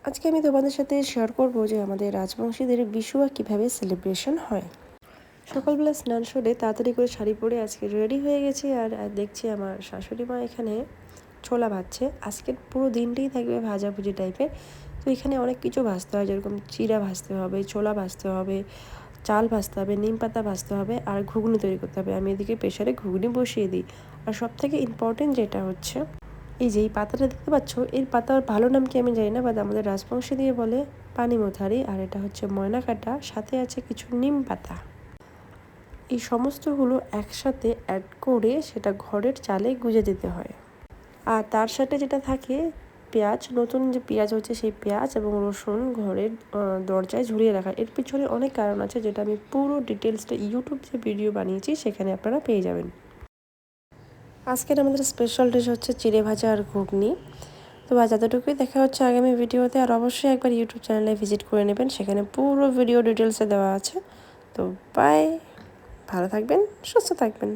আজকে আমি তোমাদের সাথে শেয়ার করব যে আমাদের রাজবংশীদের বিশুয়া কিভাবে সেলিব্রেশন হয়। সকালবেলা স্নান সেরে তাড়াতাড়ি করে শাড়ি পরে আজকে রেডি হয়ে গেছি। আর দেখছি আমার শাশুড়ি মা এখানে ছোলা ভাজছে। আজকের পুরো দিনটাই থাকবে ভাজাভুজি টাইপের। তো এখানে অনেক কিছু ভাজতে হয়, যেরকম চিড়া ভাজতে হবে, ছোলা ভাজতে হবে, চাল ভাজতে হবে, নিম পাতা ভাজতে হবে, আর ঘুগনি তৈরি করতে হবে। আমি এদিকে প্রেশারে ঘুগনি বসিয়ে দিই। আর সবথেকে ইম্পর্টেন্ট যেটা হচ্ছে, এই যে এই পাতাটা দেখতে পাচ্ছ, এর পাতার ভালো নাম কি আমি জানি না, বাট আমাদের রাজবংশী দিয়ে বলে পানিমথারি। আর এটা হচ্ছে ময়না কাটা, সাথে আছে কিছু নিম পাতা। এই সমস্তগুলো একসাথে অ্যাড করে সেটা ঘরের চালে গুঁজে দিতে হয়। আর তার সাথে যেটা থাকে, পেঁয়াজ, নতুন যে পেঁয়াজ হচ্ছে সেই পেঁয়াজ এবং রসুন ঘরের দরজায় ঝুলিয়ে রাখা। এর পিছনে অনেক কারণ আছে, যেটা আমি পুরো ডিটেলসটা ইউটিউব যে ভিডিও বানিয়েছি সেখানে আপনারা পেয়ে যাবেন। আজকের আমাদের স্পেশাল ডিশ হচ্ছে চিড়ে ভাজা আর ঘুগনি। তো আজ এতটুকুই, দেখা হচ্ছে আগামী ভিডিওতে। আর অবশ্যই একবার ইউটিউব চ্যানেলে ভিজিট করে নেবেন, সেখানে পুরো ভিডিও ডিটেলসে দেওয়া আছে। তো বাই, ভালো থাকবেন, সুস্থ থাকবেন।